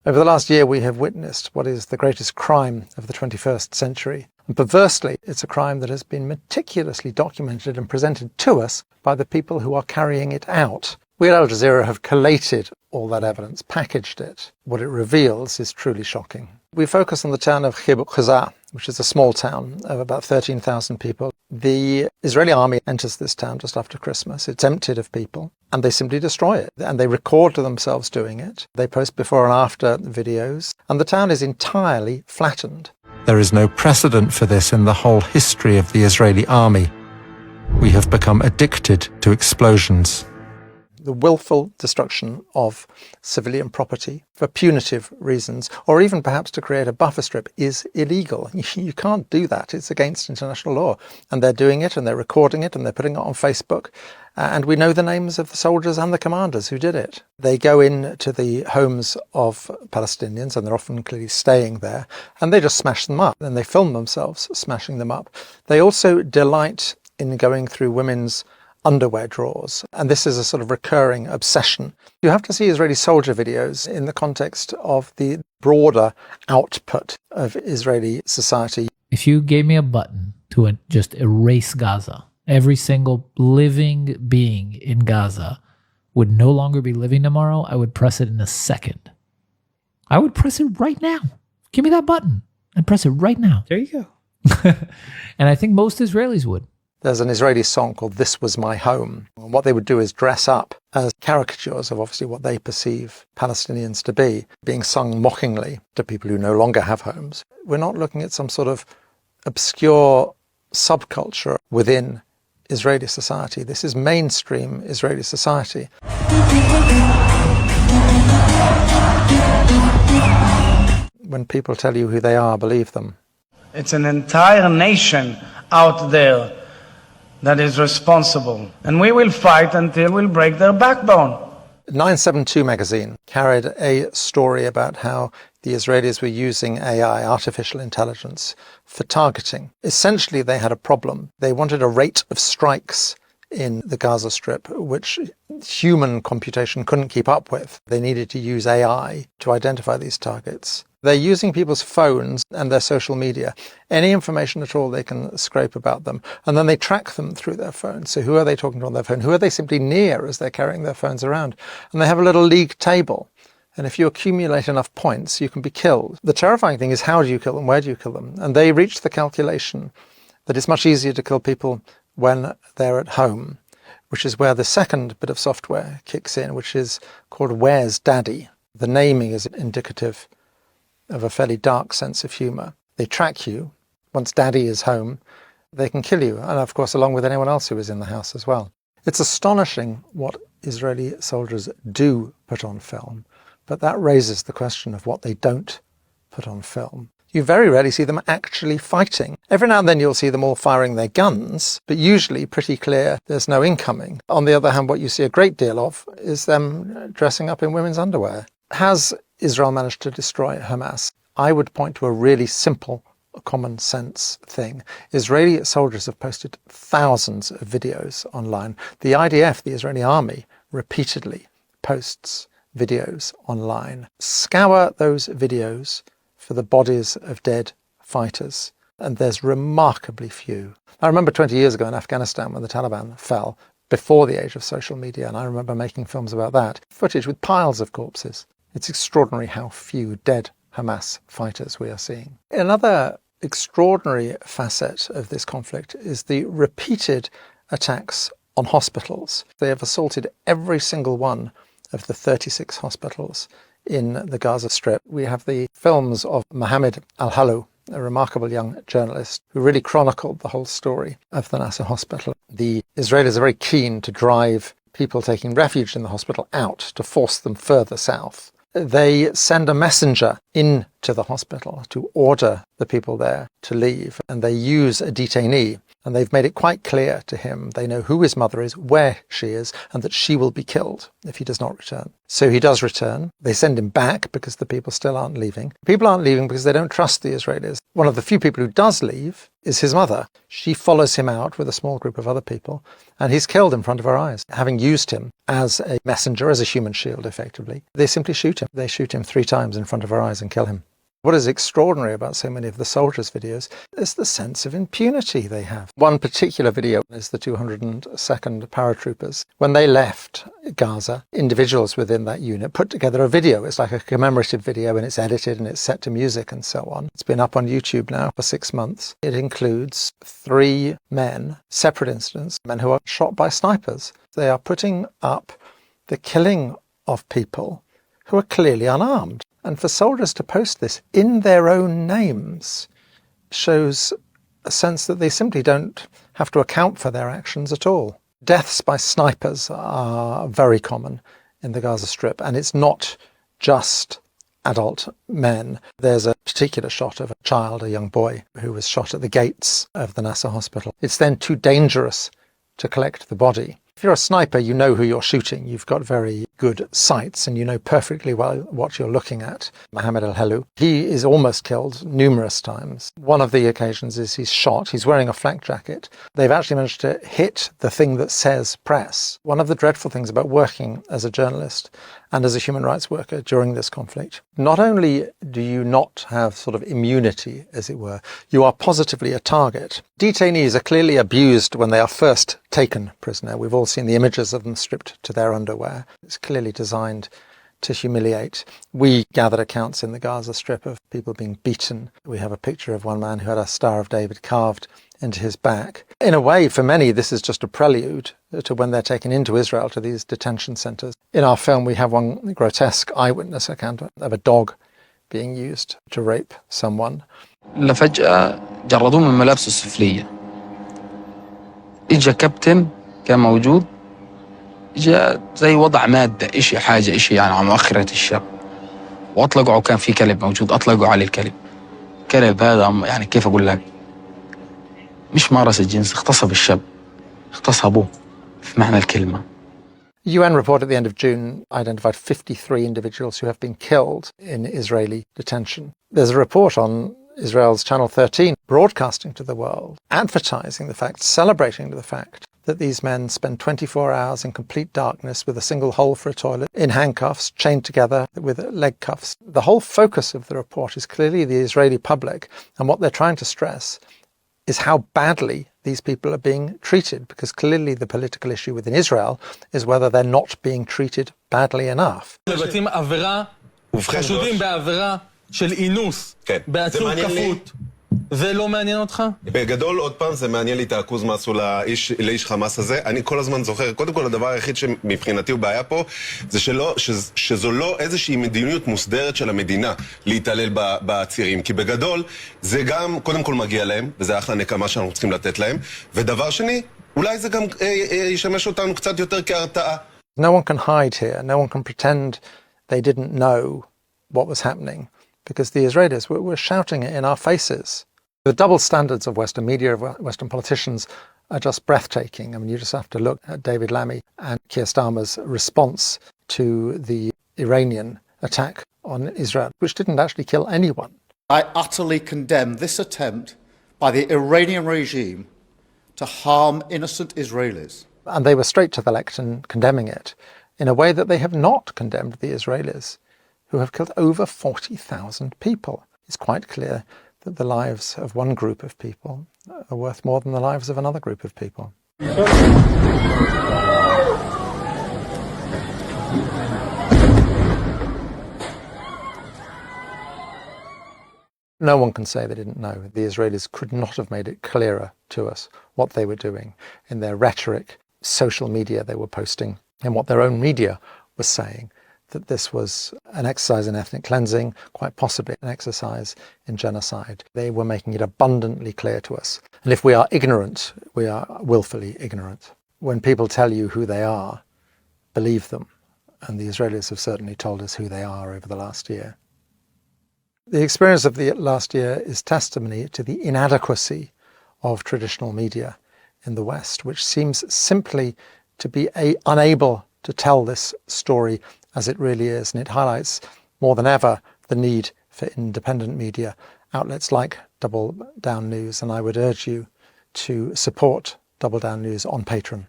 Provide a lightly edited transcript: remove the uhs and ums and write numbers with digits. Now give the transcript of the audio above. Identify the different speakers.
Speaker 1: Over the last year, we have witnessed what is the greatest crime of the 21st century. And perversely, it's a crime that has been meticulously documented and presented to us by the people who are carrying it out. We at Al Jazeera have collated all that evidence, packaged it. What it reveals is truly shocking. We focus on the town of Khiza, which is a small town of about 13,000 people. The Israeli army enters this town just after Christmas. It's emptied of people, and they simply destroy it. And they record themselves doing it. They post before and after videos, and the town is entirely flattened.
Speaker 2: There is no precedent for this in the whole history of the Israeli army. We have become addicted to explosions.
Speaker 1: The willful destruction of civilian property for punitive reasons, or even perhaps to create a buffer strip, is illegal. You can't do that. It's against international law. And they're doing it, and they're recording it, and they're putting it on Facebook. And we know the names of the soldiers and the commanders who did it. They go into the homes of Palestinians, and they're often clearly staying there, and they just smash them up. And they film themselves smashing them up. They also delight in going through women's underwear drawers, and this is a sort of recurring obsession. You have to see Israeli soldier videos in the context of the broader output of Israeli society.
Speaker 3: If you gave me a button to just erase Gaza, every single living being in Gaza would no longer be living tomorrow, I would press it in a second. I would press it right now. Give me that button and press it right now.
Speaker 4: There you go.
Speaker 3: And I think most Israelis would.
Speaker 1: There's an Israeli song called "This Was My Home." And what they would do is dress up as caricatures of obviously what they perceive Palestinians to be, being sung mockingly to people who no longer have homes. We're not looking at some sort of obscure subculture within Israeli society. This is mainstream Israeli society. When people tell you who they are, believe them.
Speaker 5: It's an entire nation out there that is responsible. And we will fight until we'll break their backbone.
Speaker 1: 972 magazine carried a story about how the Israelis were using AI, artificial intelligence, for targeting. Essentially, they had a problem. They wanted a rate of strikes in the Gaza Strip, which human computation couldn't keep up with. They needed to use AI to identify these targets. They're using people's phones and their social media, any information at all they can scrape about them, and then they track them through their phones. So who are they talking to on their phone? Who are they simply near as they're carrying their phones around? And they have a little league table. And if you accumulate enough points, you can be killed. The terrifying thing is, how do you kill them? Where do you kill them? And they reached the calculation that it's much easier to kill people when they're at home, which is where the second bit of software kicks in, which is called Where's Daddy? The naming is indicative of a fairly dark sense of humour. They track you. Once Daddy is home, they can kill you. And of course, along with anyone else who is in the house as well. It's astonishing what Israeli soldiers do put on film, but that raises the question of what they don't put on film. You very rarely see them actually fighting. Every now and then you'll see them all firing their guns, but usually pretty clear there's no incoming. On the other hand, what you see a great deal of is them dressing up in women's underwear. Has Israel managed to destroy Hamas? I would point to a really simple, common sense thing. Israeli soldiers have posted thousands of videos online. The IDF, the Israeli army, repeatedly posts videos online. Scour those videos for the bodies of dead fighters, and there's remarkably few. I remember 20 years ago in Afghanistan when the Taliban fell, before the age of social media, and I remember making films about that, footage with piles of corpses. It's extraordinary how few dead Hamas fighters we are seeing. Another extraordinary facet of this conflict is the repeated attacks on hospitals. They have assaulted every single one of the 36 hospitals in the Gaza Strip. We have the films of Mohammed al-Halou, a remarkable young journalist who really chronicled the whole story of the Nasser hospital. The Israelis are very keen to drive people taking refuge in the hospital out, to force them further south. They send a messenger into the hospital to order the people there to leave, and they use a detainee And they've made it quite clear to him. They know who his mother is, where she is, and that she will be killed if he does not return. So he does return. They send him back because the people still aren't leaving. People aren't leaving because they don't trust the Israelis. One of the few people who does leave is his mother. She follows him out with a small group of other people, and he's killed in front of her eyes, having used him as a messenger, as a human shield, effectively. They simply shoot him. They shoot him 3 times in front of her eyes and kill him. What is extraordinary about so many of the soldiers' videos is the sense of impunity they have. One particular video is the 202nd paratroopers. When they left Gaza, individuals within that unit put together a video. It's like a commemorative video, and it's edited and it's set to music and so on. It's been up on YouTube now for 6 months. It includes 3 men, separate incidents, men who are shot by snipers. They are putting up the killing of people who are clearly unarmed. And for soldiers to post this in their own names shows a sense that they simply don't have to account for their actions at all. Deaths by snipers are very common in the Gaza Strip, and it's not just adult men. There's a particular shot of a child, a young boy, who was shot at the gates of the Nasser hospital. It's then too dangerous to collect the body. If you're a sniper, you know who you're shooting. You've got very good sights and you know perfectly well what you're looking at. Mohammed al-Helou, he is almost killed numerous times. One of the occasions is he's shot. He's wearing a flak jacket. They've actually managed to hit the thing that says press. One of the dreadful things about working as a journalist and as a human rights worker during this conflict, not only do you not have sort of immunity, as it were, you are positively a target. Detainees are clearly abused when they are first taken prisoner. We've all seen the images of them stripped to their underwear. It's clearly designed to humiliate. We gathered accounts in the Gaza Strip of people being beaten. We have a picture of one man who had a Star of David carved into his back. In a way, for many, this is just a prelude to when they're taken into Israel, to these detention centres. In our film, we have one grotesque eyewitness account of a dog being used to rape someone.
Speaker 4: لفجأة جردوه من ملابسه السفلية. إجا كابتن كان موجود، إجا زي وضع مادة، إشي حاجة إشي يعني على مؤخرة الشاب، وأطلقوا كان في كلب موجود، أطلقوا عليه الكلب. كلب هذا يعني كيف أقول لك؟ مش مارس الجنس، اغتصب الشاب، اغتصبوه في معنى الكلمة.
Speaker 1: UN report at the end of June identified 53 individuals who have been killed in Israeli detention. There's a report on Israel's Channel 13 broadcasting to the world, advertising the fact, celebrating the fact that these men spend 24 hours in complete darkness with a single hole for a toilet, in handcuffs, chained together with leg cuffs. The whole focus of the report is clearly the Israeli public, and what they're trying to stress is how badly these people are being treated, because clearly the political issue within Israel is whether they're not being treated badly enough.
Speaker 6: של אינוס, בעצור כפות, זה לא מעניין אותך?
Speaker 7: בגדול, עוד פעם, זה מעניין לי את העכוז מה עשו לאיש חמאס הזה. אני כל הזמן זוכר, קודם כל, הדבר היחיד שמבחינתי הוא בעיה פה, זה שזו לא איזושהי מדיניות מוסדרת של המדינה להתעלל בעצירים. כי בגדול, זה גם, קודם כל מגיע להם, וזה אחלה נקמה שאנחנו צריכים לתת להם. ודבר שני, אולי זה גם ישמש אותנו קצת יותר כהרתעה.
Speaker 1: No one can hide here. No one can pretend they didn't know what was happening, because the Israelis were shouting it in our faces. The double standards of Western media, of Western politicians, are just breathtaking. I mean, you just have to look at David Lammy and Keir Starmer's response to the Iranian attack on Israel, which didn't actually kill anyone.
Speaker 8: I utterly condemn this attempt by the Iranian regime to harm innocent Israelis.
Speaker 1: And they were straight to the lectern condemning it in a way that they have not condemned the Israelis, who have killed over 40,000 people. It's quite clear that the lives of one group of people are worth more than the lives of another group of people. No one can say they didn't know. The Israelis could not have made it clearer to us what they were doing in their rhetoric, social media they were posting, and what their own media was saying, that this was an exercise in ethnic cleansing, quite possibly an exercise in genocide. They were making it abundantly clear to us. And if we are ignorant, we are willfully ignorant. When people tell you who they are, believe them. And the Israelis have certainly told us who they are over the last year. The experience of the last year is testimony to the inadequacy of traditional media in the West, which seems simply to be unable to tell this story as it really is. And it highlights more than ever the need for independent media outlets like Double Down News. And I would urge you to support Double Down News on Patreon.